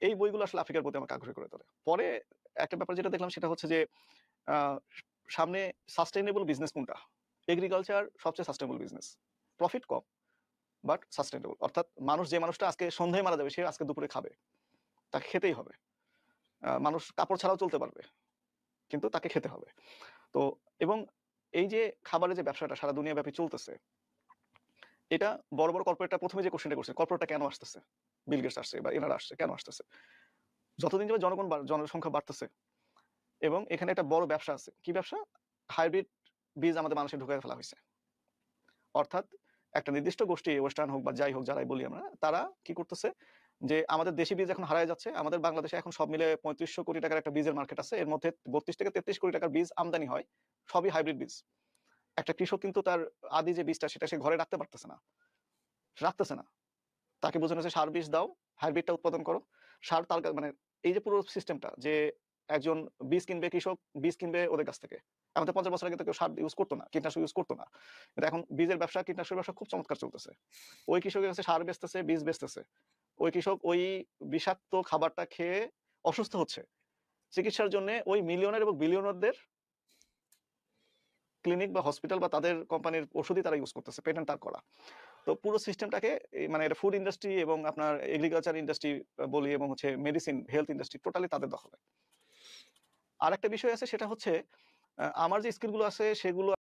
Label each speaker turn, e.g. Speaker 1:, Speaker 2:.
Speaker 1: এই বইগুলো আসলে আফ্রিকার প্রতি আমাকে আগ্রহী করে তোলে। পরে একটা ব্যাপার যেটা দেখলাম সেটা হচ্ছে যে আ সামনে সাস্টেইনেবল বিজনেস কোনটা? এগ্রিকালচার সবচেয়ে sustainable business. Profit com but sustainable. অর্থাৎ যে মানুষটা আজকে সন্ধ্যায় মারা যাবে সে আজকে দুপুরে খাবে। তাকে খেতেই হবে। মানুষ কাপড় ছাড়াও চলতে পারবে। কিন্তু তাকে খেতে হবে। তো এবং এই যে খাবারের যে ব্যবসাটা সারা দুনিয়াব্যাপী চলতেছে, এটা বড় কর্পোরেটরা ১ম এ যে কোয়েশ্চেনটা করছে, কর্পোরেটটা কেন আসতেছে? বিল গেটস আসছে বা এনারা আসছে, কেন আসতেছে? যতদিন যাবে জনসংখ্যা বাড়তেছে এবং এখানে একটা বড় ব্যবসা আছে। কি ব্যবসা? হাইব্রিড বীজ আমাদের মানুষে ঢুকায় ফেলা হইছে। অর্থাৎ একটা নির্দিষ্ট গোষ্ঠী ওয়েস্টার্ন হোক বা যাই হোক যারাই বলি আমরা, তারা কি করতেছে যে আমাদের দেশি বীজ এখন হারায় যাচ্ছে। আমাদের বাংলাদেশে এখন সব মিলে ৩৫০০ কোটি টাকার একটা বীজের মার্কেট আছে। এর মধ্যে ৩২ থেকে ৩৩ কোটি টাকার বীজ আমদানি হয়। সবই হাইব্রিড বীজ। একটা কৃষক কিন্তু তার আদি যে বীজটা সেটা সে ঘরে রাখতে পারতেছে না। রাখতেছে না। তাকে বোঝানো হচ্ছে সার বীজ দাও, হাইব্রিডটা উৎপাদন করো। সার তার মানে এই যে পুরো সিস্টেমটা যে একজন বীজ কিনবে কৃষক, বীজ কিনবে ওদের কাছ থেকে। আমাদের ৫০ বছর আগে তো কেউ সার ইউজ করত না, কীটনাশক ইউজ করত না। কিন্তু এখন বীজের ব্যবসা, কীটনাশকের ব্যবসা খুব চমৎকার চলতেছে। ওই কৃষকের কাছে সার বেচতেছে, বীজ বেচতেছে। ওই কৃষক ওই বিষাক্ত খাবারটা খেয়ে অসুস্থ হচ্ছে। চিকিৎসার জন্যে ওই মিলিয়নের এবং বিলিয়নারদের ক্লিনিক বা হসপিটাল বা তাদের কোম্পানির ওষুধই তারা ইউজ করতেছে, পেটেন্ট তার করা। তো পুরো সিস্টেমটাকে মানে এটা ফুড ইন্ডাস্ট্রি এবং আপনার এগ্রিকালচার ইন্ডাস্ট্রি বলি এবং হচ্ছে মেডিসিন, হেলথ ইন্ডাস্ট্রি টোটালি তাদের দখলে। আরেকটা বিষয় আছে সেটা হচ্ছে আমার যে স্কিল গুলো আছে সেগুলো